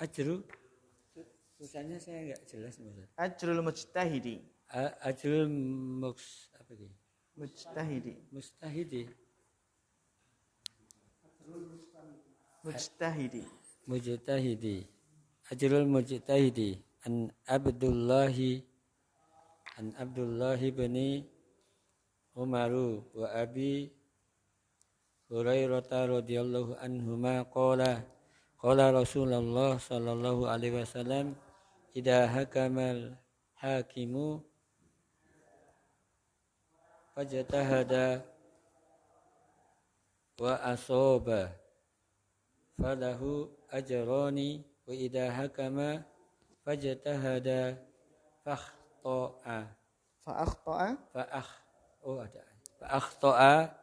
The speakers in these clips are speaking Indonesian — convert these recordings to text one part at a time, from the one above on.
Ajru tulisannya saya enggak jelas Mas. Ajrul mujtahidi. Ajrul apa ini? Mujtahidi. Mustahidi. Mujtahidi. Mujtahidi. Ajrul mujtahidi an Abdullahi bin Umaru wa Abi Hurairah radhiyallahu anhuma qala Rasulullah sallallahu alaihi wasallam idza hakamal hakimu fajtahada wa asaba falahu ajrani wa idza hakama fajtahada fa'akhta'a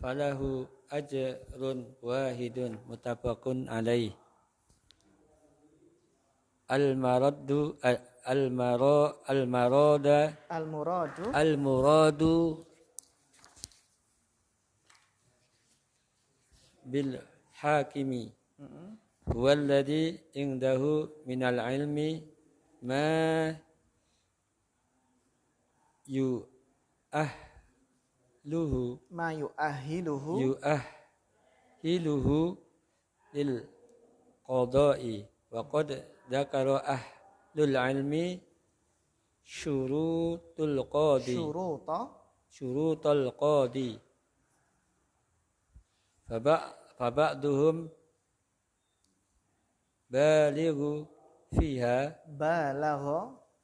falahu ajrun wahidun muttafaqun alaih. Al-muradu bil hakimi huwallazi indahu minal ilmi ma yu'ahhiluhu lil qada'i wa qad dzakara ahlul ilmi syurutul qadi faba'duhum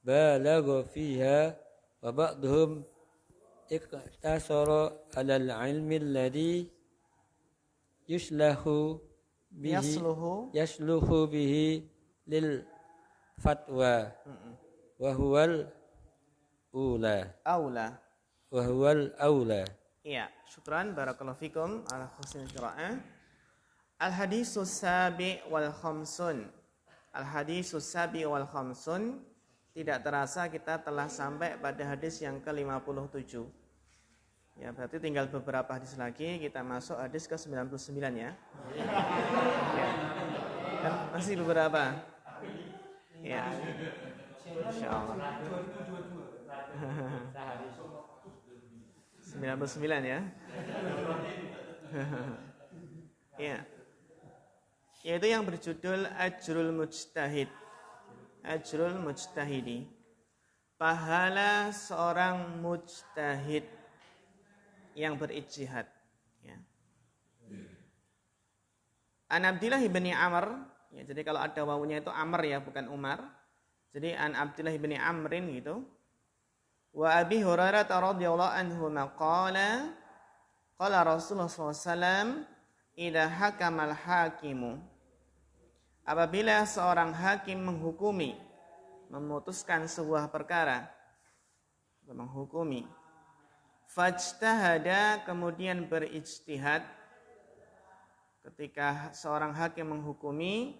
balagha fiha wa ba'duhum iktasara 'alal ilmi alladhi yasluhu bihi lil fatwa wa huwal aula. Iya, syukran barakallahu fikum ala husnil qiraah. Al-hadisus sabi wal khamsun. Al-hadisus sabi wal khamsun. Tidak terasa kita telah sampai pada hadis yang ke-57. Ya, berarti tinggal beberapa hadis lagi kita masuk hadis ke-99 ya. Dan masih beberapa. Ya. Insyaallah. 99 ya. Ya. Yaitu yang berjudul Ajrul Mujtahid. Ajrul Mujtahidi. Pahala seorang mujtahid yang berijtihad. Ya. An Abdillah bin Amr, ya, jadi kalau ada wawunya itu Amr ya, bukan Umar. Jadi an Abdillah bin Amrin gitu. Wa Abi Hurairah radhiyallahu anhu qala Rasulullah SAW idza hakamal hakimu, apabila seorang hakim menghukumi, memutuskan sebuah perkara, menghukumi, fajtahada, kemudian berijtihad. Ketika seorang hakim menghukumi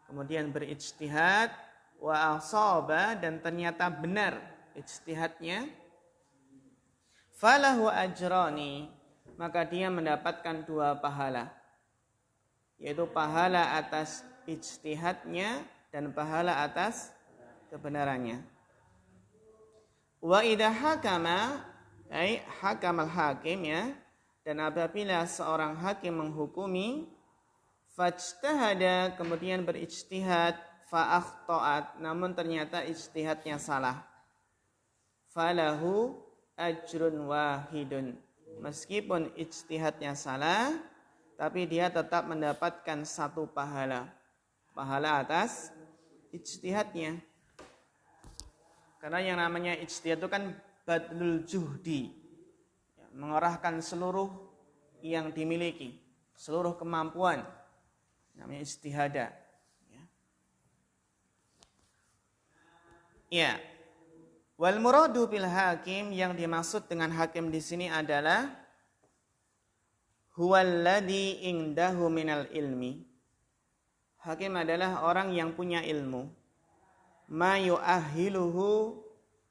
kemudian berijtihad, wa asaba, dan ternyata benar ijtihadnya, falahu ajrani, maka dia mendapatkan 2 pahala, yaitu pahala atas ijtihadnya dan pahala atas kebenarannya. Wa idza hakama, ai hakamal hakim ya, dan apabila seorang hakim menghukumi, fajtahada, kemudian berijtihad, fa akhta'at, namun ternyata ijtihadnya salah, falahu ajrun wahidun, meskipun ijtihadnya salah tapi dia tetap mendapatkan 1 pahala atas ijtihadnya. Karena yang namanya ijtihad itu kan badlul juhdi, ya, mengerahkan seluruh yang dimiliki, seluruh kemampuan, namanya ijtihada. Ya. Wal muradu bil hakim, yang dimaksud dengan hakim di sini adalah huwallazi indahu minal ilmi. Hakim adalah orang yang punya ilmu. Ma yu'ahhiluhu,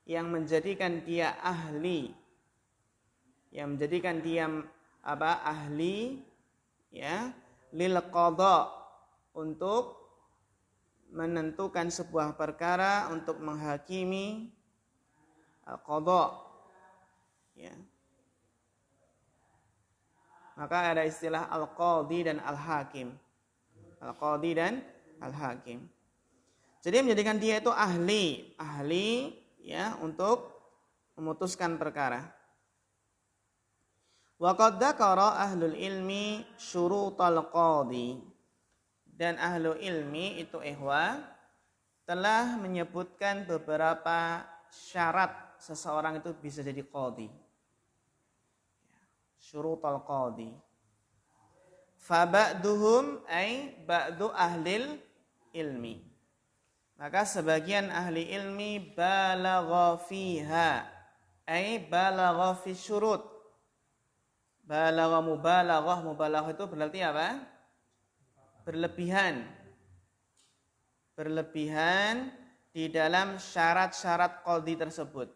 yang menjadikan dia ahli. Yang menjadikan dia ahli ya, lil qada, untuk menentukan sebuah perkara untuk menghakimi al-qadha, ya. Maka ada istilah al-qadhi dan al-hakim. Al-qadhi dan al-hakim. Jadi menjadikan dia itu ahli ya untuk memutuskan perkara. Wa qad dzakara ahlul ilmi syurutal qadhi. Dan ahlu ilmi itu telah menyebutkan beberapa syarat seseorang itu bisa jadi qadhi. Syurutal qadhi. Fa ba'duhum ay ba'du ahlil ilmi. Maka sebagian ahli ilmi balagha fiha ay balagha fi syurut. Mubalaghah itu berarti apa? Berlebihan di dalam syarat-syarat qadhi tersebut.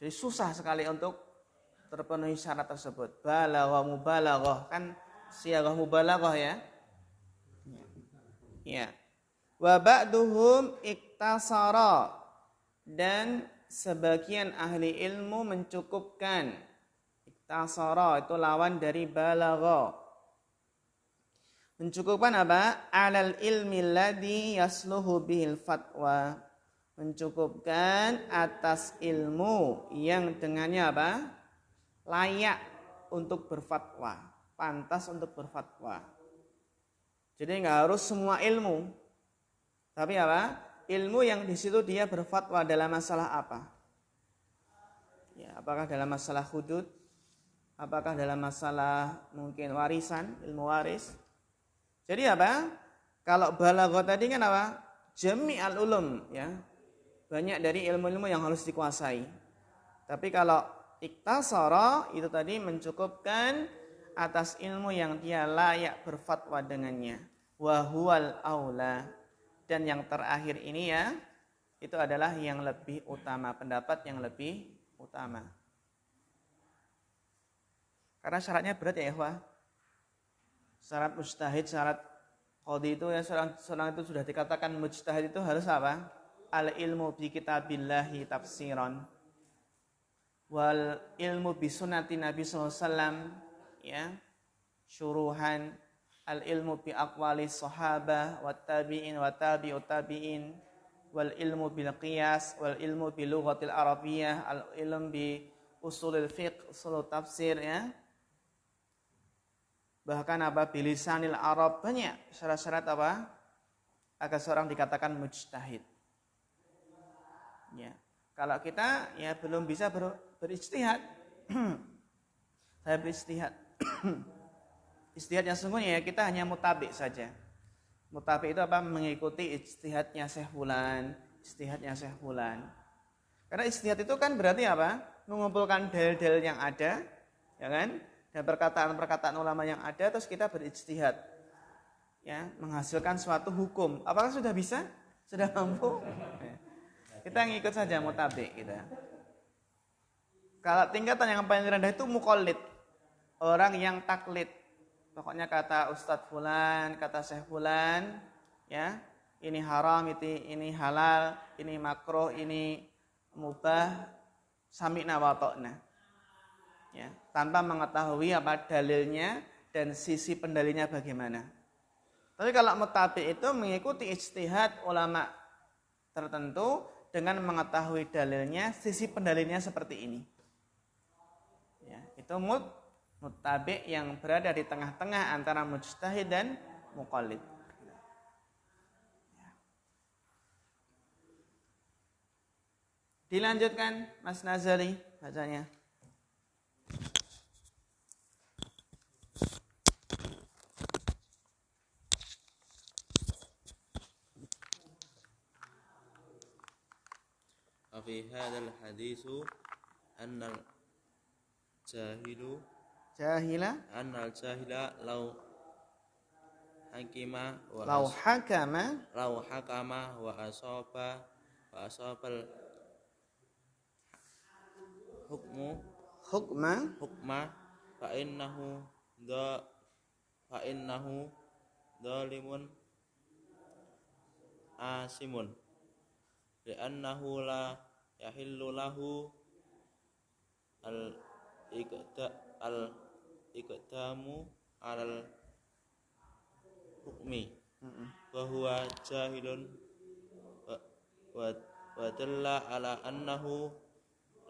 Jadi susah sekali untuk terpenuhi syarat tersebut. Mubalaghah kan siaghah mubalaghah ya. Ya. Wa ba'duhum iktasara, dan sebagian ahli ilmu mencukupkan. Iktasara itu lawan dari balagha. Mencukupkan apa? Alal ilmi alladhi yasluhu bihil fatwa. Mencukupkan atas ilmu yang dengannya apa? Layak untuk berfatwa, pantas untuk berfatwa. Jadi nggak harus semua ilmu, tapi apa? Ilmu yang di situ dia berfatwa dalam masalah apa? Ya, apakah dalam masalah hudud? Apakah dalam masalah mungkin warisan, ilmu waris? Jadi apa? Kalau balaghah tadi kan apa? Jami'al ulum, ya. Banyak dari ilmu-ilmu yang harus dikuasai. Tapi kalau iktasara itu tadi mencukupkan atas ilmu yang dia layak berfatwa dengannya. Wa huwal aula. Dan yang terakhir ini ya, itu adalah yang lebih utama, pendapat yang lebih utama. Karena syaratnya berat ya, ikhwah. Syarat mujtahid, syarat qadhi itu ya, seorang itu sudah dikatakan mujtahid itu harus apa? Al ilmu bi kitabillahi tafsiran wal ilmu bi sunnati Nabi sallallahu alaihi wasallam, ya, syuruhan, al ilmu bi aqwali sahabah wat tabi'in wa tabi'ut tabi'in, wal ilmu bil qiyas, wal ilmu bi lughatil arabiyyah, al ilmu bi usulil fiqh, usul tafsir, ya. Bahkan apa? Bilisanil Arab, banyak syarat-syarat apa? Agar seorang dikatakan mujtahid. Ya. Kalau kita ya belum bisa berijtihad. Saya berijtihad. Ijtihad yang sungguhnya ya kita hanya mutabi saja. Mutabi itu apa? Mengikuti ijtihadnya Syekh Fulan, ijtihadnya Syekh Fulan. Karena ijtihad itu kan berarti apa? Mengumpulkan dalil-dalil yang ada, ya kan? Dan perkataan-perkataan ulama yang ada, terus kita berijtihad, ya, menghasilkan suatu hukum. Apakah sudah bisa? Sudah mampu? Kita ngikut saja mutabi kita. Kalau tingkatan yang paling rendah itu muqallid, orang yang taklid. Pokoknya kata Ustadz Fulan, kata Syekh Fulan, ya, ini haram, ini halal, ini makruh, ini mubah, sami'na wa ta'na. Ya, tanpa mengetahui apa dalilnya dan sisi pendalilnya bagaimana. Tapi kalau mutabi itu mengikuti ijtihad ulama tertentu dengan mengetahui dalilnya, sisi pendalilnya seperti ini. Ya, itu mutabi yang berada di tengah-tengah antara mujtahid dan muqallid. Ya. Dilanjutkan Mas Nazari bacanya. Fi hadzal haditsu annal jahila law hakama wa asabal hukma fa innahu zalimun asimun li'annahu la yahillu lahu al iqdamu alal hukmi wa huwa jahilun wa dalla ala annahu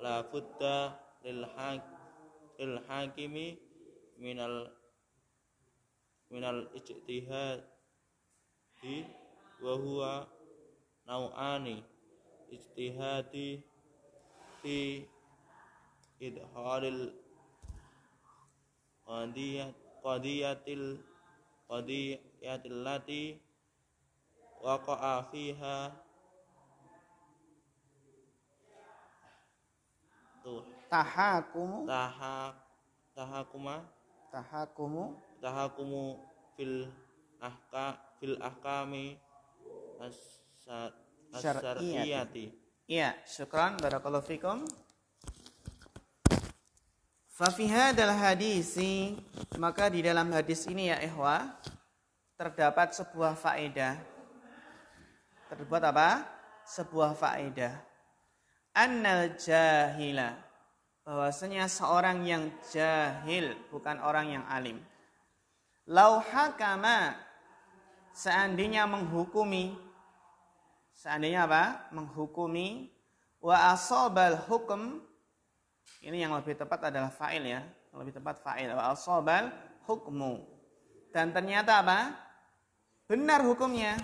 la budda lil hakimi minal ijtihadi wa huwa nau'ani ijtihadi fi idharil qadiyatil lati waqa'a fiha tahakumu fil ahkami as-syar'iyyati. Iya, syukran barakallahu fikum. Fa fi hadzal hadisi, maka di dalam hadis ini ya ikhwah terdapat sebuah faedah. Terdapat apa? Sebuah faedah. Annal jahila, bahwasanya seorang yang jahil bukan orang yang alim. Lau hakama, seandainya menghukumi, seandainya apa? Menghukumi wa asabal hukum, ini yang lebih tepat adalah fa'il ya, yang lebih tepat fa'il, wa asabal hukmu, dan ternyata apa? Benar hukumnya.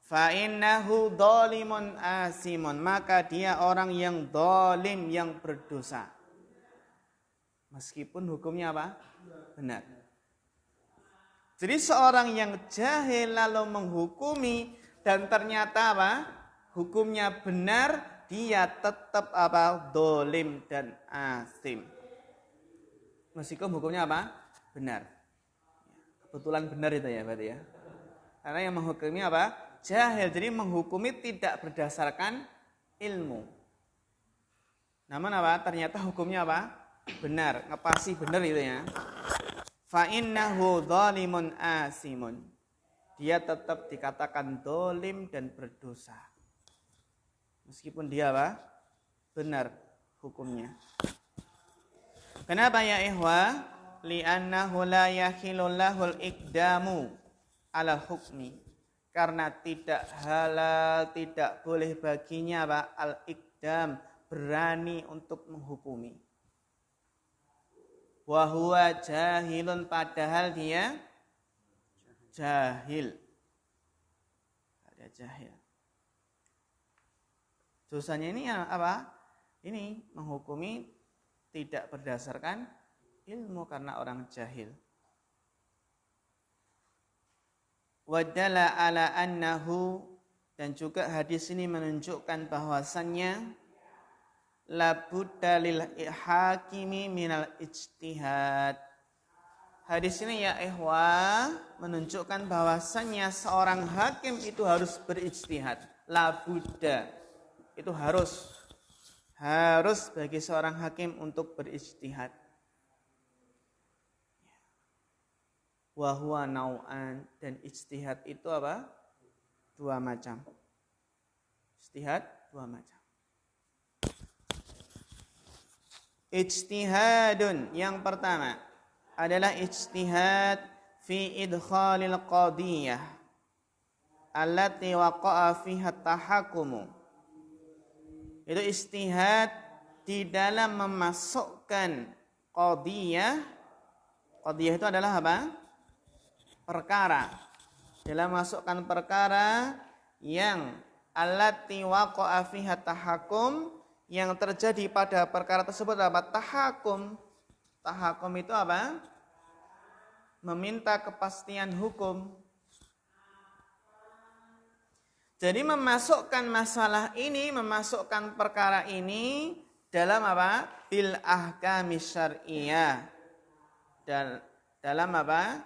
Fa innahu dzalimun asimun, maka dia orang yang zalim, yang berdosa. Meskipun hukumnya apa? Benar. Jadi seorang yang jahil lalu menghukumi dan ternyata apa? Hukumnya benar, dia tetap apa? Zalim dan asim. Meskipun hukumnya apa? Benar. Kebetulan benar itu ya berarti ya. Karena yang menghukumi apa? Jahil, jadi menghukumi tidak berdasarkan ilmu. Namun apa? Ternyata hukumnya apa? Benar, ngepasi benar itu ya. Fa innahu dzalimun asimun. Dia tetap dikatakan zalim dan berdosa. Meskipun dia apa? Benar hukumnya. Kenapa ya ikhwah? Li'annahu la yahilu lahul iqdamu ala hukmi. Karena tidak halal, tidak boleh baginya apa? Al-iqdam, berani untuk menghukumi. Wa huwa jahilun, padahal dia jahil. Dia jahil. Dosanya ini apa? Ini menghukumi tidak berdasarkan ilmu karena orang jahil. Wadalla ala annahu, dan juga hadis ini menunjukkan bahwasannya la budda lil hakimi minal ijtihad. Hadis ini ya ikhwah menunjukkan bahwasannya seorang hakim itu harus berijtihad. La budda, itu harus bagi seorang hakim untuk berijtihad. Wa huwa nau'an, dan ijtihad itu apa? Dua macam. Ijtihad dua macam. Ijtihadun, yang pertama adalah ijtihad fi idkhalil qadiyah allati waqa'a fiha tahakumu. Itu ijtihad di dalam memasukkan qadiyah. Qadiyah itu adalah apa? Perkara. Dalam masukkan perkara yang allati waqa'a fiha tahakum, yang terjadi pada perkara tersebut apa? Tahakum. Tahakum itu apa? Meminta kepastian hukum. Jadi memasukkan masalah ini, memasukkan perkara ini dalam apa? Bil ahkami syar'iyyah. Dan dalam apa?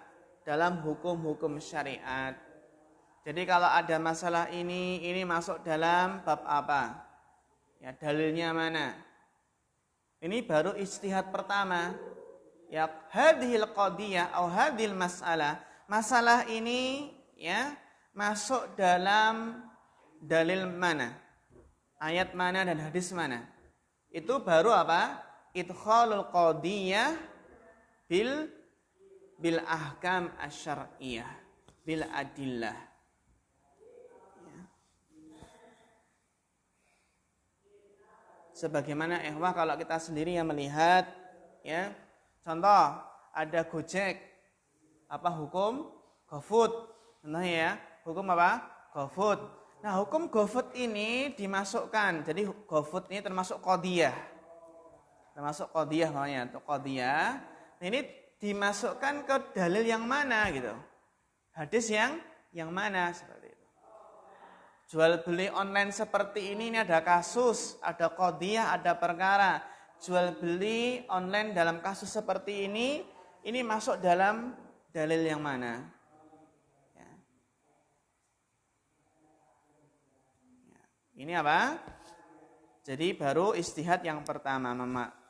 Dalam hukum-hukum syariat. Jadi kalau ada masalah ini masuk dalam bab apa? Ya, dalilnya mana? Ini baru ijtihad pertama. Ya, hadhil qadiyah atau hadhil mas'alah. Masalah ini ya, masuk dalam dalil mana, ayat mana dan hadis mana. Itu baru apa? Idkhalul qadiyah bil ahkam asyariyah, bil adillah. Ya. Sebagaimana ikhwah kalau kita sendiri yang melihat, ya, contoh ada Gojek, apa hukum GoFood, contohnya ya, hukum apa? GoFood. Nah, hukum GoFood ini dimasukkan, jadi GoFood ini termasuk qadiyah. Termasuk qadiyah namanya, untuk qadiyah. Nah, ini dimasukkan ke dalil yang mana gitu. Hadis yang mana seperti itu. Jual beli online seperti ini ada kasus, ada qadiyah, ada perkara. Jual beli online dalam kasus seperti ini masuk dalam dalil yang mana? Ya. Ya. Ini apa? Jadi baru ijtihad yang pertama,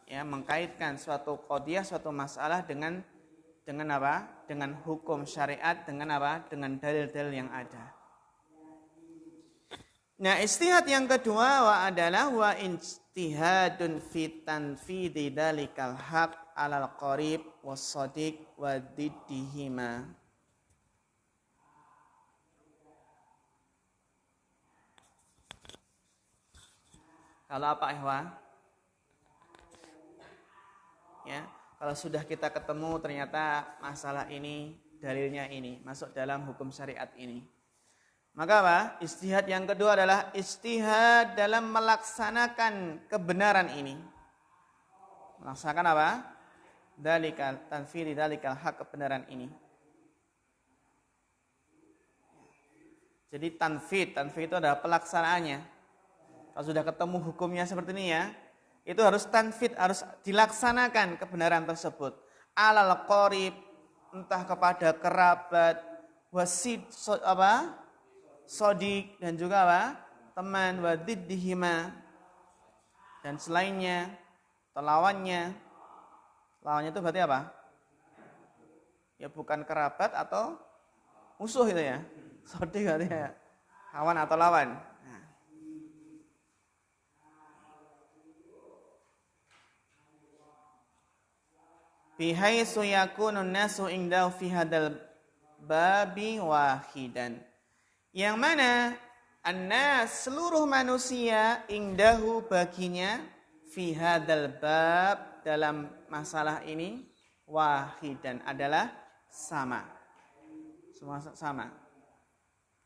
ya, mengkaitkan suatu qadiyah, suatu masalah dengan apa? Dengan hukum syariat, dengan apa? Dengan dalil-dalil yang ada. Nah, ijtihad yang kedua adalah wa ijtihadun fi tanfidhi dalikal haq alal qarib was sadiq wa diddihima. Kalau apa ikhwan? Ya, kalau sudah kita ketemu ternyata masalah ini, dalilnya ini, masuk dalam hukum syariat ini. Maka apa? Ijtihad yang kedua adalah ijtihad dalam melaksanakan kebenaran ini. Melaksanakan apa? Dalikal tanfidhi dalikal haq, kebenaran ini. Jadi tanfid itu adalah pelaksanaannya. Kalau sudah ketemu hukumnya seperti ini ya, itu harus tanfid, harus dilaksanakan kebenaran tersebut. Alal qarib, entah kepada kerabat, wasid apa? Sodik, dan juga apa? Teman, wadiddihima, dan selainnya, atau lawannya. Lawannya itu berarti apa? Ya bukan kerabat atau musuh itu ya. Sodik berarti ya kawan atau lawan. Nah. Bihaitsu yakunun nasu indahu fi hadzal babi wahidan. Yang mana annas, seluruh manusia, indahu, baginya, fi hadzal bab, dalam masalah ini, wahidan, adalah sama. Semua sama.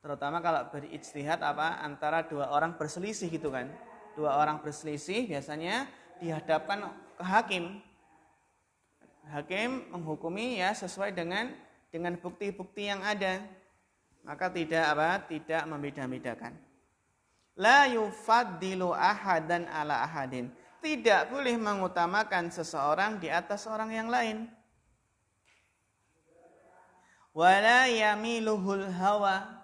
Terutama kalau berijtihad apa, antara dua orang berselisih gitu kan. Dua orang berselisih biasanya dihadapkan ke hakim. Hakim menghukumi ya sesuai dengan bukti-bukti yang ada. Maka tidak membeda-bedakan. La yufaddilu ahadan ala ahadin. Tidak boleh mengutamakan seseorang di atas orang yang lain. Wala yamiluhul hawa.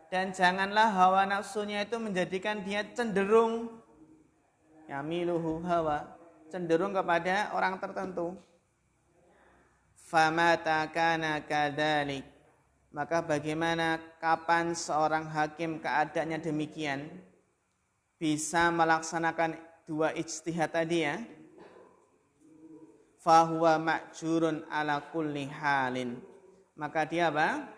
Dan janganlah hawa nafsunya itu menjadikan dia cenderung, yamiluhu hawa, cenderung kepada orang tertentu. Famata kana kadzalik, maka bagaimana kapan seorang hakim keadaannya demikian bisa melaksanakan dua ijtihad tadi ya, fahuwa ma'jurun ala kulli halin, maka dia apa?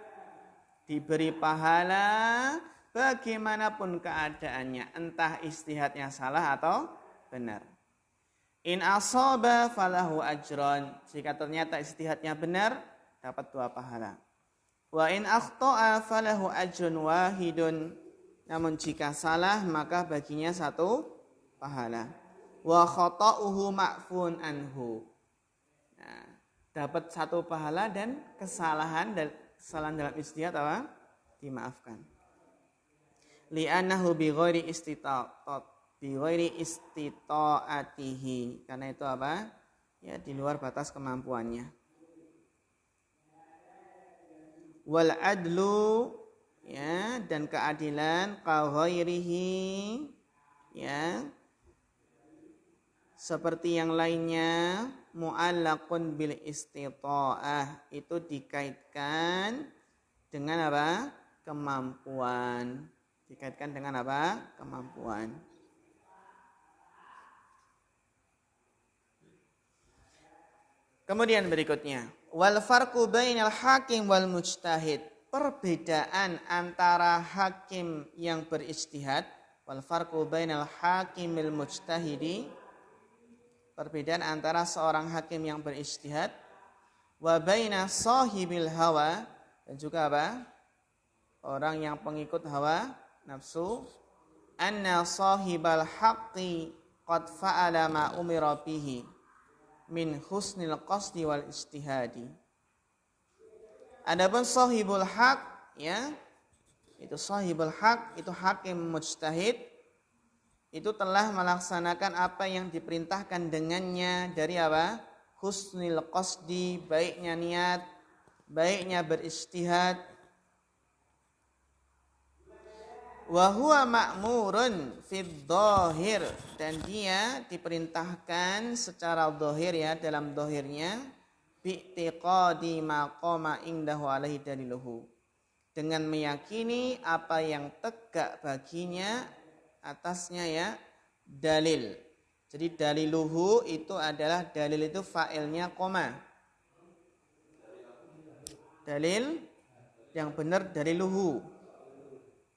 Diberi pahala bagaimanapun keadaannya, entah ijtihadnya salah atau benar. In asaba falahu ajron, jika ternyata ijtihadnya benar dapat 2 pahala. Wa in akhta'a falahu ajrun wahidun, namun jika salah maka baginya 1 pahala. Wa khata'uhu ma'fun anhu, nah, dapat 1 pahala dan kesalahan dalam ijtihad apa? Dimaafkan. Li'annahu bi ghairi istita'atihi, karena itu apa? Ya, di luar batas kemampuannya. Wal adlu, ya, dan keadilan, ka ghairihi, ya, seperti yang lainnya, mu'allaqun bil istita'ah, itu dikaitkan dengan apa? kemampuan. Dikaitkan dengan apa? Kemampuan. Kemudian berikutnya, wal farqu bainal hakim wal mujtahid. Perbedaan antara hakim yang beristihad, wal farqu bainal hakimil mujtahidi. Perbedaan antara seorang hakim yang beristihad, wa baina sahibil hawa, dan juga apa? Orang yang pengikut hawa nafsu, anna sahibal haqqi qad fa'ala ma umira bihi min husnil qasdi wal istihadi. Adapun sahibul haq, ya, itu sahibul haq, itu hakim mujtahid, itu telah melaksanakan apa yang diperintahkan dengannya dari apa? Husnil qasdi, baiknya niat, baiknya beristihad. Wa huwa ma'murun fid dhahir, dan dia diperintahkan secara dhahir, ya, dalam dhahirnya, bi'tiqadi maqama indahu alaihi daliluhu, dengan meyakini apa yang tegak baginya atasnya, ya, dalil. Jadi daliluhu itu adalah, dalil itu fa'ilnya koma. Dalil yang benar daliluhu,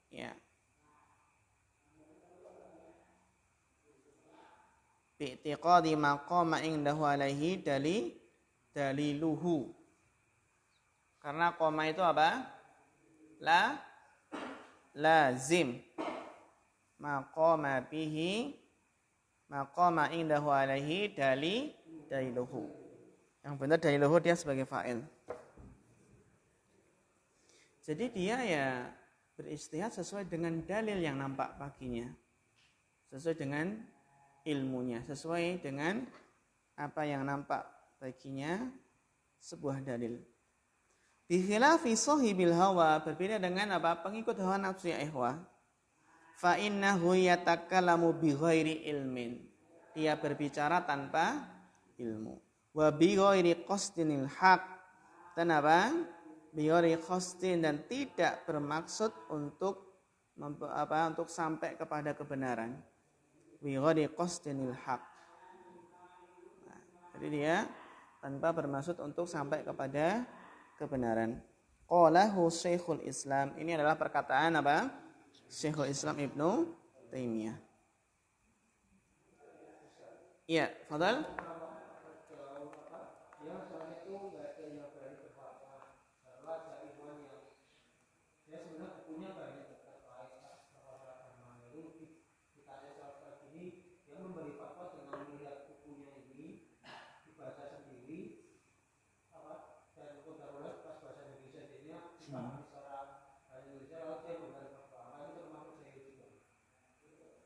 ya. Bi'tiqadi maqama indahu alaihi daliluhu. Karena koma itu apa? Lazim. Maqama bihi, maqama indahu alaihi daliluhu. Yang benar daliluhu dia sebagai fa'il. Jadi dia, ya, beristihad sesuai dengan dalil yang nampak baginya, sesuai dengan ilmunya, sesuai dengan apa yang nampak baginya sebuah dalil. Bi khilafi sahibil hawa, berbeda dengan apa? Pengikut hawa nafsu, ya ikhwah. Fa innahu yatakallamu bi ghairi ilmin. Dia berbicara tanpa ilmu. Wa bi ghairi qasdinil haq. Dan apa? Bi ghairi qasdin, dan tidak bermaksud untuk untuk sampai kepada kebenaran. Bi ghairi qasdinil haq. Nah, jadi dia tanpa bermaksud untuk sampai kepada kebenaran. Qalahu Syekhul Islam. Ini adalah perkataan apa? Syekhul Islam Ibnu Taimiyah. Iya, fadhal.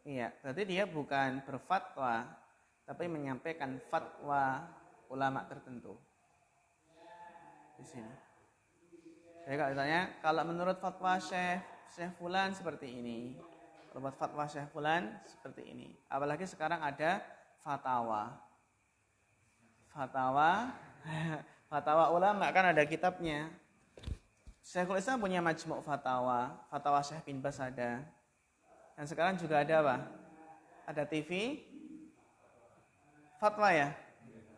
Iya, berarti dia bukan berfatwa, tapi menyampaikan fatwa ulama tertentu. Di sini. Jadi kalau ditanya, kalau menurut fatwa Syekh Fulan seperti ini, kalau buat fatwa Syekh Fulan seperti ini. Apalagi sekarang ada fatwa ulama, kan ada kitabnya. Syekhul Islam punya majmu' fatwa Syekh bin Bas ada. Dan sekarang juga ada apa? Ada TV fatwa, ya?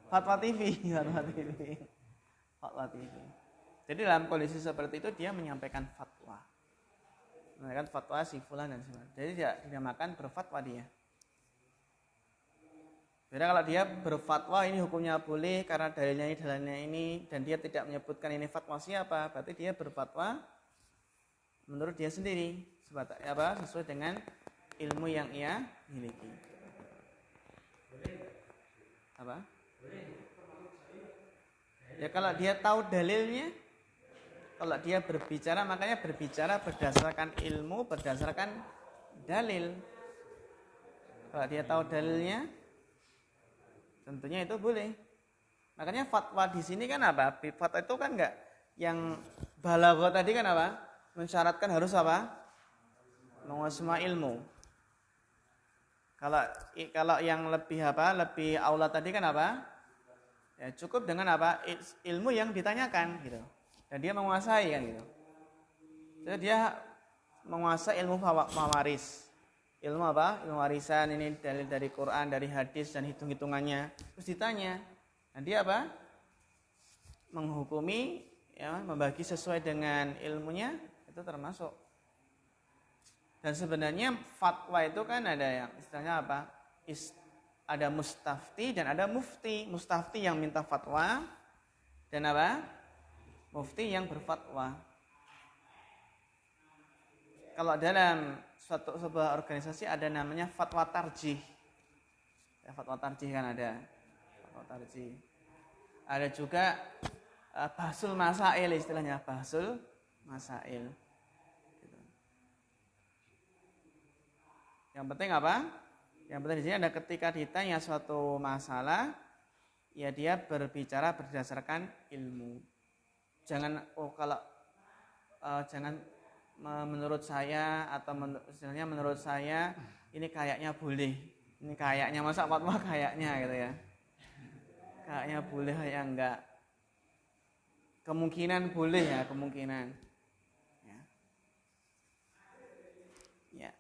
Fatwa TV. Jadi dalam kondisi seperti itu dia menyampaikan fatwa. Menyampaikan fatwa si fulan dan sebagainya. Jadi tidak dinamakan berfatwa dia. Beda kalau dia berfatwa ini hukumnya boleh karena dalilnya ini dan dia tidak menyebutkan ini fatwa siapa, berarti dia berfatwa menurut dia sendiri. Sesuai dengan ilmu yang ia miliki. Apa? Ya kalau dia tahu dalilnya, kalau dia berbicara, makanya berbicara berdasarkan ilmu, berdasarkan dalil. Kalau dia tahu dalilnya, tentunya itu boleh. Makanya fatwa di sini kan apa? Fatwa itu kan enggak, yang balaghah tadi kan apa? Mensyaratkan harus apa? Menguasai ilmu. Kalau yang lebih aula tadi kan apa? Ya cukup dengan apa? Ilmu yang ditanyakan gitu. Dan dia menguasai kan gitu. Jadi dia menguasai ilmu mawaris. Ilmu apa? Ilmu warisan, ini dalil dari Quran, dari hadis dan hitung-hitungannya. Terus ditanya, nah dia apa? Menghukumi, ya, membagi sesuai dengan ilmunya, itu termasuk. Dan sebenarnya fatwa itu kan ada yang istilahnya apa? Ada mustafti dan ada mufti. Mustafti yang minta fatwa dan apa? Mufti yang berfatwa. Kalau dalam sebuah organisasi ada namanya fatwa tarjih. Ya, fatwa tarjih kan ada. Fatwa tarjih. Ada juga bahsul masail, istilahnya bahsul masail. Gitu. Yang penting apa? Yang penting di sini ada ketika ditanya suatu masalah, ya dia berbicara berdasarkan ilmu. Jangan jangan menurut saya atau istilahnya menurut saya ini kayaknya boleh. Ini kayaknya masa fatwa kayaknya gitu ya. Kayaknya boleh ya enggak. Kemungkinan boleh ya, kemungkinan. Ya. Ya.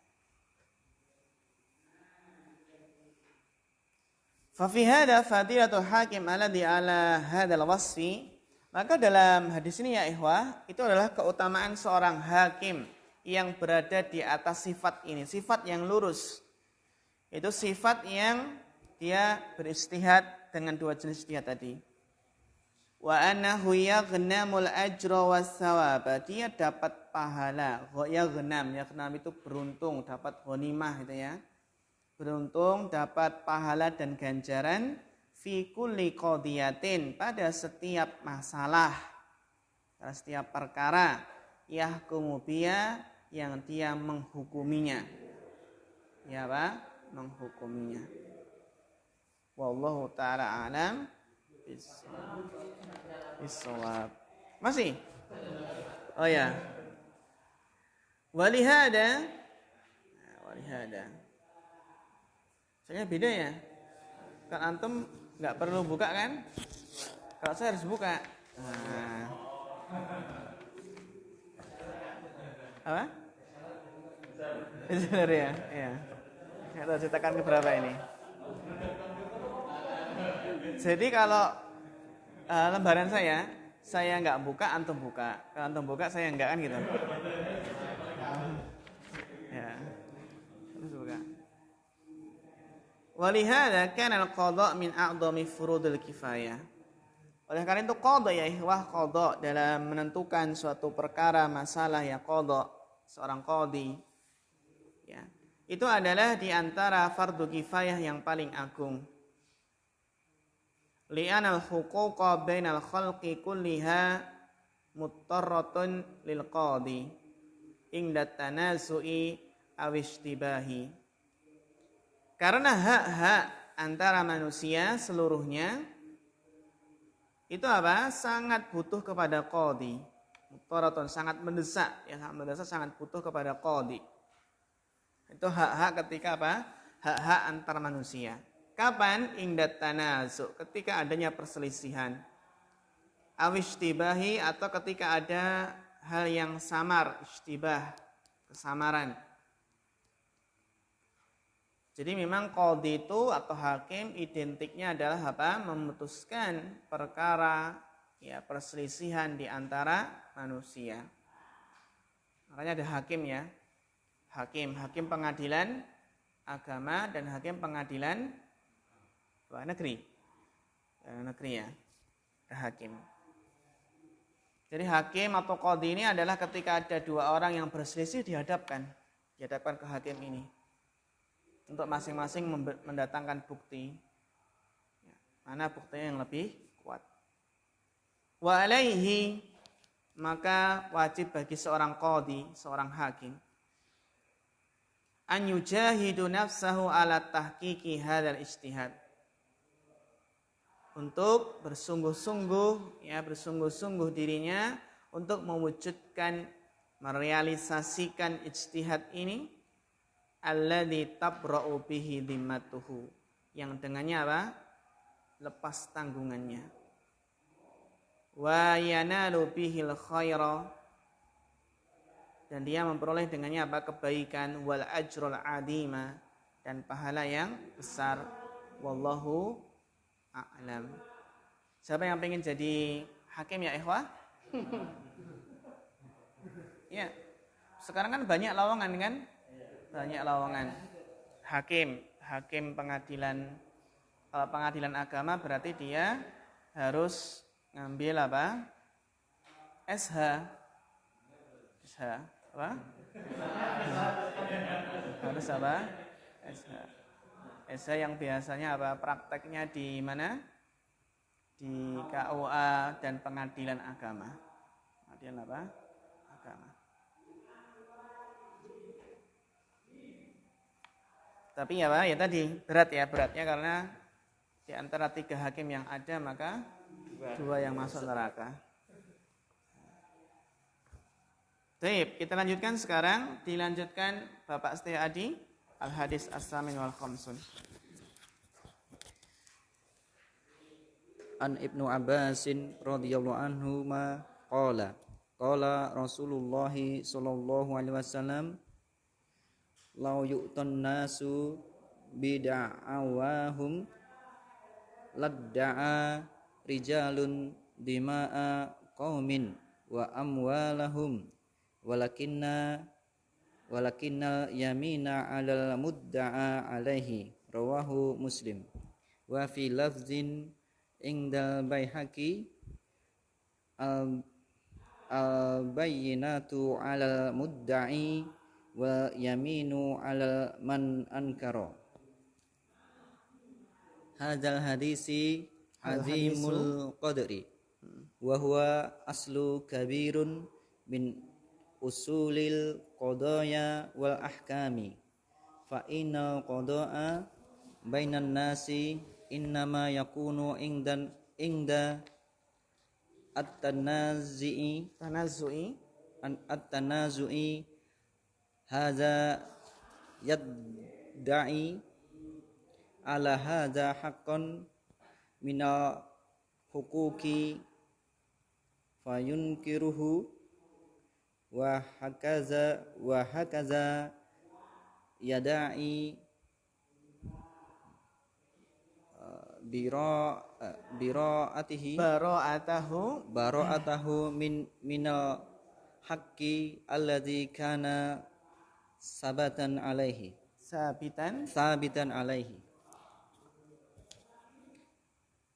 Fa fi hadza fadilatul hakim alladhi ala hadzal wasfi. Maka dalam hadis ini ya ikhwah, itu adalah keutamaan seorang hakim yang berada di atas sifat ini, sifat yang lurus. Itu sifat yang dia beristihad dengan dua jenis istihad tadi. Wa annahu yaghnamul ajra was thawaba. Dia dapat pahala. Yaghnam itu beruntung, dapat ghanimah gitu ya. Beruntung dapat pahala dan ganjaran fi kulli qadiyatin, pada setiap masalah, pada setiap perkara, yahkumu biya, yang dia menghukuminya. Ya apa? Menghukuminya. Wallahu ta'ala alam bisawab. Masih? Oh ya. Walihada. Soalnya beda ya. Kan antum nggak perlu buka kan? Kalau saya harus buka. Nah. Apa? Benar ya? Iya. Saya tahu cetakan keberapa ini. Jadi kalau lembaran saya nggak buka, antum buka. Kalau antum buka, saya nggak kan gitu. Ya. Harus buka. Walihada kana al-qada' min a'dhami furudil kifayah. Oleh karena itu qada ya ikhwah, qada dalam menentukan suatu perkara masalah ya qada, seorang qadi ya. Itu adalah di antara fardu kifayah yang paling agung. Li'anal huquqa bainal khalqi kulliha muttarratun lil qadi inda tanazu'i aw ishtibahi. Karena hak-hak antara manusia seluruhnya itu apa? Sangat butuh kepada qadi. Mutaraton, sangat mendesak, ya sangat mendesak, sangat butuh kepada qadi. Itu hak-hak ketika apa? Hak-hak antara manusia. Kapan? Ingdat tanazu, ketika adanya perselisihan. Awishtibahi, atau ketika ada hal yang samar, ishtibah, kesamaran. Jadi memang qadhi itu atau hakim identiknya adalah apa? Memutuskan perkara ya perselisihan di antara manusia. Makanya ada hakim ya. Hakim pengadilan agama dan hakim pengadilan negeri. Negeri ya. Ada hakim. Jadi hakim atau qadhi ini adalah ketika ada dua orang yang berselisih dihadapkan ke hakim ini. Untuk masing-masing mendatangkan bukti. Mana buktinya yang lebih kuat. Wa alaihi, maka wajib bagi seorang qadhi, seorang hakim, an yujahidu nafsahu ala tahqiqi hadzal ijtihad. Untuk bersungguh-sungguh dirinya untuk mewujudkan, merealisasikan ijtihad ini, alladzi tabra'u bihi dhimmatuhu, yang dengannya apa? Lepas tanggungannya. Wa yanalu bihil khaira, dan dia memperoleh dengannya apa? Kebaikan, wal ajrul adima, dan pahala yang besar. Wallahu a'lam. Siapa yang pengen jadi hakim ya ikhwah? Ya. Sekarang kan banyak lowongan kan? Banyak lowongan. Hakim pengadilan. Kalau pengadilan agama berarti dia harus ngambil apa? SH. Apa? Harus apa? SH yang biasanya apa? Prakteknya di mana? Di KUA dan pengadilan agama. Pengadilan apa? Agama. Tapi ya Pak, ya tadi beratnya karena di antara 3 hakim yang ada maka 2 yang masuk neraka. Baik, kita lanjutkan sekarang. Dilanjutkan Bapak Setia Adi, Al-Hadis As-Samin wal Khamsun. An Ibnu Abbasin radhiyallahu anhu ma qala Rasulullah sallallahu alaihi wasallam lau yu'tan nasu bida'awahum ladda'a rijalun dima'a qaumin wa amwalahum walakinnal yamina 'alal mudda'a alaihi rawahu Muslim wa fi lafzin indal Baihaqi al bayyinatu 'alal mudda'i wa yaminu 'alal man ankara. Hadzal hadisi azimul qadri wa huwa aslu kabirun min usulil qadaya wal ahkami fa inna qada'a bainan nasi innama yakunu inda at-tanazu'i hadza yadda'i ala hadza haqqan minal huquqi fayunkiruhu wa hakaza yada'i bara'atahu minal haqqi alladzi kana sabitan alaihi.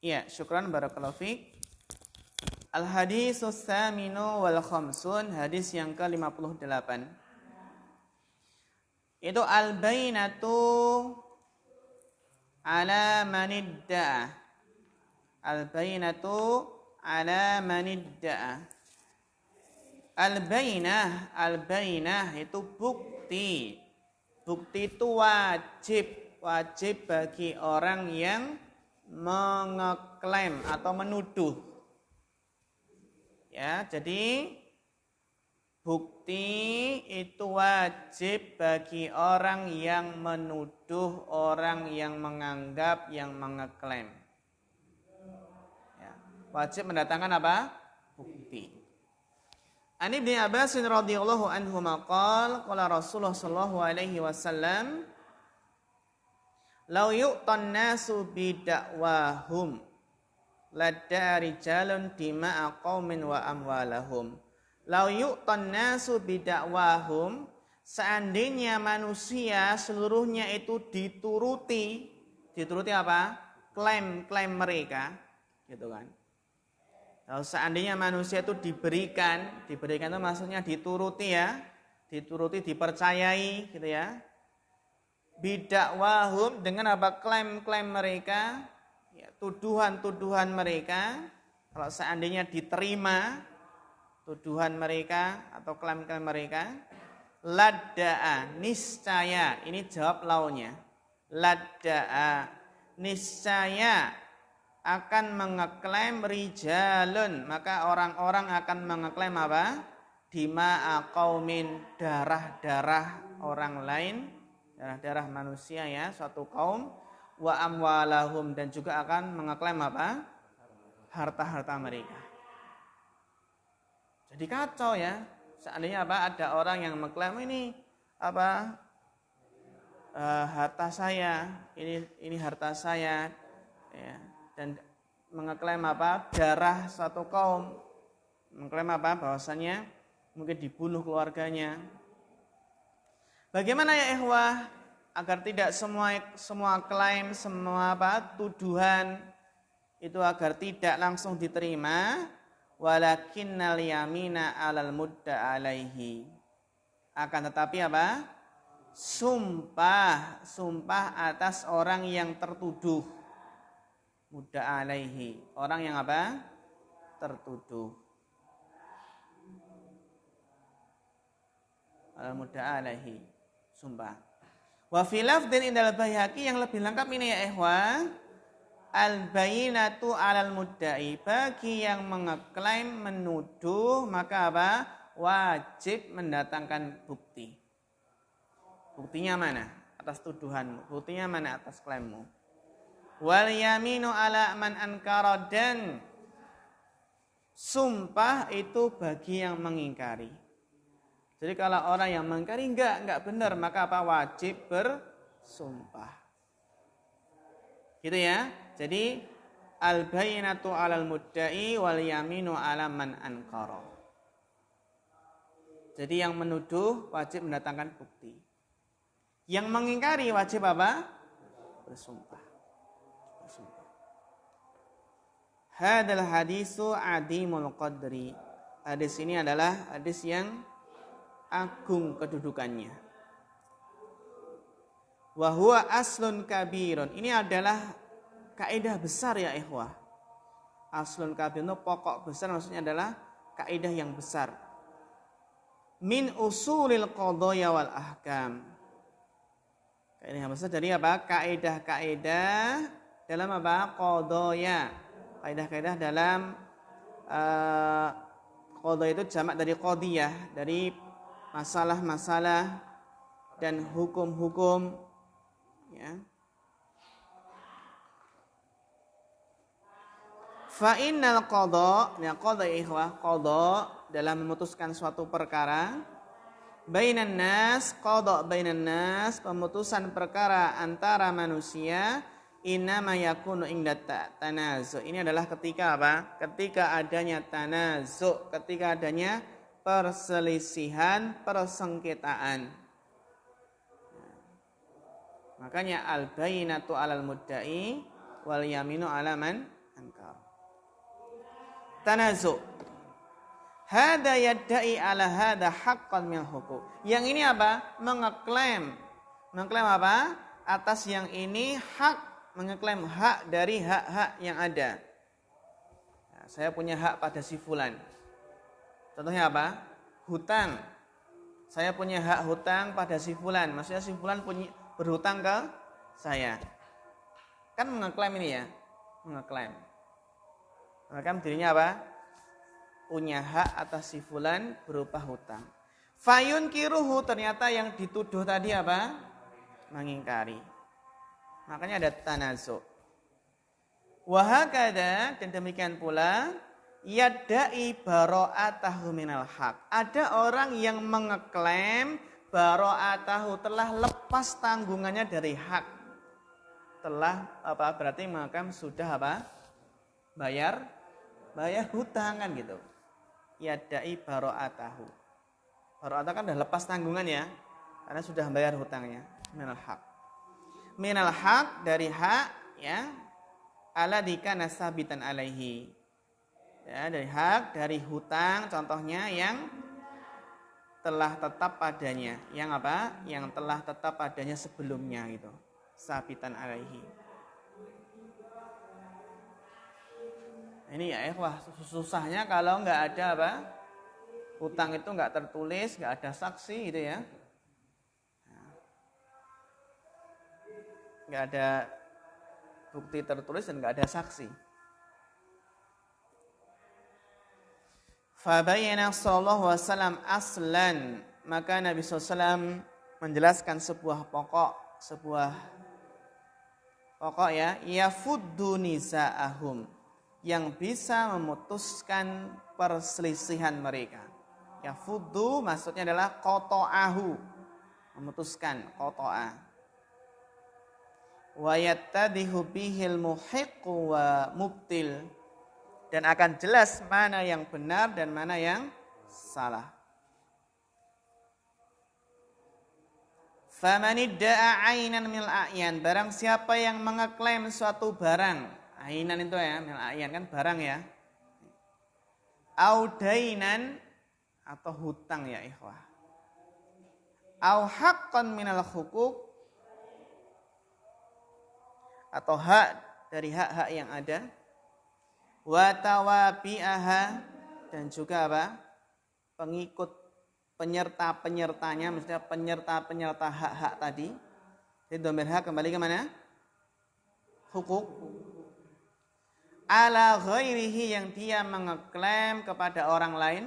Iya, syukran barakallahu fiik. Al-Hadisus Tsaminu wal Khamsun, hadis yang ke-58. Itu al-bainatu ala manidda'a. Al-bainatu ala manidda'a. Al-bainah itu bukti. Bukti itu wajib bagi orang yang mengeklaim atau menuduh. Ya, jadi bukti itu wajib bagi orang yang menuduh, orang yang menganggap, yang mengeklaim. Ya, wajib mendatangkan apa? Bukti. An Ibnu Abbas radhiyallahu anhu maqal qala Rasulullah sallallahu alaihi wasallam lau yu'tan nasu bidakwahum ladda rijalun dima'a qaumin wa amwalahum. Lau yu'tan nasu bidakwahum, seandainya manusia seluruhnya itu dituruti apa? Klaim mereka, gitu kan. Kalau seandainya manusia itu diberikan itu maksudnya dituruti ya, dituruti, dipercayai gitu ya. Bidakwahum, dengan apa? Klaim-klaim mereka, ya, tuduhan-tuduhan mereka. Kalau seandainya diterima tuduhan mereka atau klaim-klaim mereka, ladda'a, niscaya, ini jawab launya. Ladda'a, niscaya akan mengeklaim rijalun, maka orang-orang akan mengeklaim apa? Dima'a qaumin, darah-darah orang lain, darah-darah manusia ya, suatu kaum, wa amwalahum, dan juga akan mengeklaim apa? Harta-harta mereka. Jadi kacau ya, Seandainya ada orang yang mengklaim ini harta saya, ini harta saya, ya, dan mengeklaim darah satu kaum, mengklaim bahwasanya mungkin dibunuh keluarganya. Bagaimana ya ikhwah agar tidak semua klaim, semua tuduhan itu agar tidak langsung diterima? Walakinnal yamina 'alal mudda 'alaihi. Akan tetapi sumpah atas orang yang tertuduh. Mudda 'alaihi, orang yang tertuduh. Al mudda 'alaihi, sumpah. Wa fi lafdhin indal Baihaqi, yang lebih lengkap ini ya ikhwan, al-bayinatu 'alal mudda'i, bagi yang mengeklaim, menuduh, maka wajib mendatangkan bukti. Buktinya mana? Atas tuduhanmu. Buktinya mana? Atas klaimmu. Wal yaminu 'ala man ankara, dan sumpah itu bagi yang mengingkari. Jadi kalau orang yang mengingkari enggak benar, maka wajib bersumpah. Gitu ya. Jadi al-bayinatu 'alal mudda'i wal yaminu 'ala man ankara. Jadi yang menuduh wajib mendatangkan bukti. Yang mengingkari wajib bersumpah. Hadal hadisu adimul qadri. Hadis ini adalah hadis yang agung kedudukannya. Wa huwa aslun kabirun. Ini adalah kaidah besar ya ikhwah. Aslun kabir itu pokok besar, maksudnya adalah kaidah yang besar. Min usulil qadaya wal ahkam. Kaidah yang besar dari kaidah-kaidah dalam qadaya. Kaidah-kaidah dalam qadaya itu jamak dari qadiyah, dari masalah-masalah dan hukum-hukum, ya. Fa innal qada, ya qada ikhwah, qada dalam memutuskan suatu perkara, bainan nas, qada bainan nas, pemutusan perkara antara manusia, innama yakunu inda tanazu. Ini adalah ketika Ketika adanya tanazu, ketika adanya perselisihan, persengketaan. Makanya al-bayyinatu 'alal mudda'i wal yaminu 'ala man ankar. Tanazu. Hada yadda'i 'ala hada haqqan min huquq. Yang ini Mengeklaim atas yang ini hak, mengeklaim hak dari hak-hak yang ada. Nah, saya punya hak pada si fulan. Contohnya hutang. Saya punya hak hutang pada si fulan. Maksudnya si fulan berhutang ke saya. Kan mengeklaim ini ya. Mengeklaim. Mengeklaim dirinya punya hak atas si fulan berupa hutang. Fayun kiruhu, ternyata yang dituduh tadi mengingkari. Makanya ada tanazu. Wahakada, dan demikian pula yadda'i bara'atahu minal haq. Ada orang yang mengeklaim bara'atahu, telah lepas tanggungannya dari hak. Telah berarti mengeklaim sudah bayar hutang kan gitu. Yadda'i bara'atahu. Bara'atahu kan sudah lepas tanggungan ya, karena sudah bayar hutangnya. Minal haq. Minal haq, dari hak ya, alladzi kana sabitan alaihi. Ya, dari hak, dari hutang, contohnya yang telah tetap padanya, yang telah tetap padanya sebelumnya gitu, sabitan alaihi. Ini ya ikhwah, susahnya kalau nggak ada hutang itu nggak tertulis, nggak ada saksi gitu ya, nggak ada bukti tertulis dan nggak ada saksi. Fabayyana sallallahu alaihi wasallam aslan, maka Nabi SAW menjelaskan sebuah pokok ya, yafuddu nisa'ahum, yang bisa memutuskan perselisihan mereka, Yafuddu maksudnya adalah qata'ahu, memutuskan, qata'a. Wa yattadihu bihil muhiqqu wa mubtil, dan akan jelas mana yang benar dan mana yang salah. Famanidda'a 'ainan mil a'yan, barang siapa yang mengeklaim suatu barang, ainan itu ya, mil a'yan kan barang ya. Au dainan, atau hutang ya ikhwah. Au haqqan minal huquq, atau hak dari hak-hak yang ada. Wa tawabi'aha, dan juga apa? Pengikut penyerta-penyertanya, maksudnya penyerta-penyerta hak-hak tadi. Jadi dhamir hak kembali ke mana? Hukuk. Ala ghairihi, yang dia mengeklaim kepada orang lain.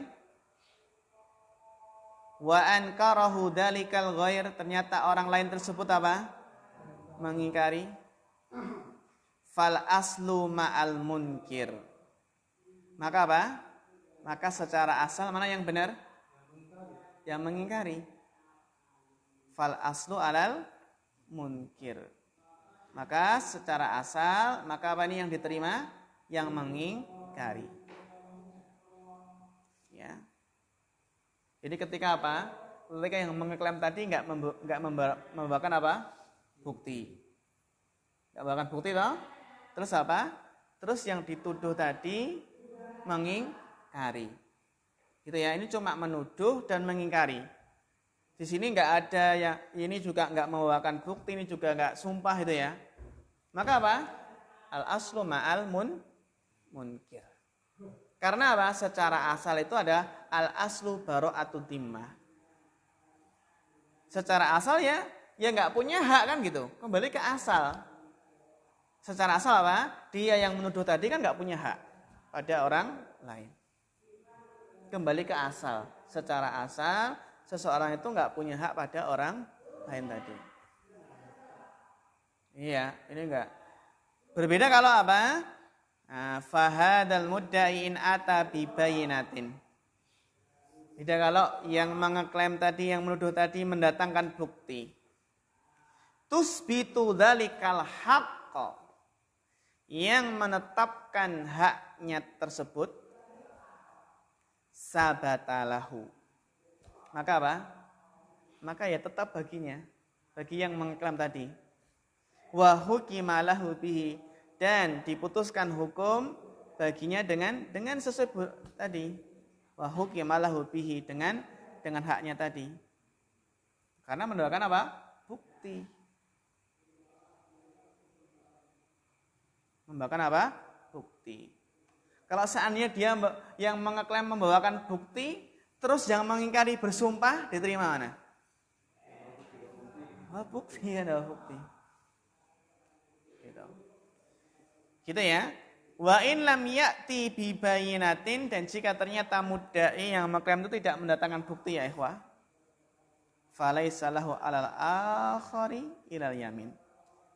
Wa ankarahu dalikal ghair, ternyata orang lain tersebut apa? Mengingkari. Fal aslu ma'al munkir, maka apa? Maka secara asal mana yang benar? Yang mengingkari. Fal aslu alal munkir, maka secara asal, maka apa ini yang diterima? Yang mengingkari. Ya. Jadi ketika apa? Ketika yang mengeklaim tadi enggak membawakan apa? Bukti. Enggak membawakan bukti toh? Terus apa? Terus yang dituduh tadi mengingkari. Gitu ya. Ini cuma menuduh dan mengingkari. Di sini enggak ada yang ini juga enggak membawakan bukti, ini juga enggak sumpah itu ya. Maka apa? Al aslu ma'al munkir. Karena apa? Secara asal itu ada al aslu bara'atu dhimmah. Secara asal ya enggak punya hak kan gitu. Kembali ke asal. Secara asal apa? Dia yang menuduh tadi kan enggak punya hak pada orang lain. Kembali ke asal. Secara asal seseorang itu enggak punya hak pada orang lain tadi. Iya, ini enggak. Berbeda kalau apa? Fahadal mudda'i in ata bi bayinatin. Beda kalau yang mengeklaim tadi, yang menuduh tadi mendatangkan bukti. Tusbitu dzalikal haqqa, yang menetapkan haknya tersebut, sabatalahu. Maka apa? Maka ya tetap baginya, bagi yang mengklaim tadi. Wa hukima lahu bihi, dan diputuskan hukum baginya dengan sesuai tadi. Wa hukima lahu bihi, dengan haknya tadi. Karena mendoakan apa? Bukti. Membawakan apa? Bukti. Kalau seandainya dia yang mengeklaim membawakan bukti, terus yang mengingkari bersumpah, diterima mana? Bukti, ada bukti. Gitu ya. Wa in lam ya'ti bi bayinatin, dan jika ternyata mudda'i yang mengklaim itu tidak mendatangkan bukti ya ikhwah, falaisa lahu 'alal akhari ilal yamin.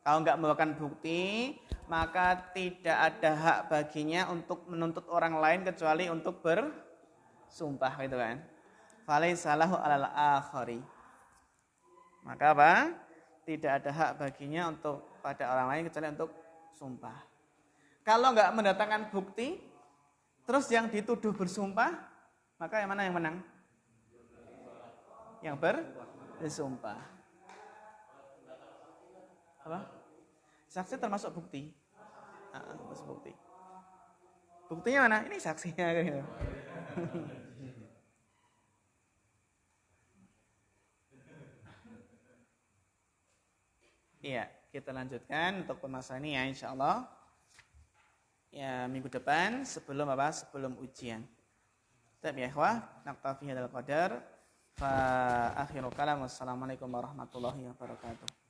Kalau enggak membawakan bukti, maka tidak ada hak baginya untuk menuntut orang lain kecuali untuk bersumpah gitu kan. Falaisa lahu 'alal akhari. Maka apa? Tidak ada hak baginya untuk pada orang lain kecuali untuk sumpah. Kalau enggak mendatangkan bukti, terus yang dituduh bersumpah, maka yang mana yang menang? Yang bersumpah. Apa? Saksi termasuk bukti. Termasuk bukti. Buktinya mana? Ini saksinya gitu. Iya, kita lanjutkan untuk permasalahan ini ya insyaallah. Ya, minggu depan sebelum apa? Sebelum ujian. Baik ya ikhwah, naktafi hadzal qadar. Fa akhiru kalam. Wassalamualaikum warahmatullahi wabarakatuh.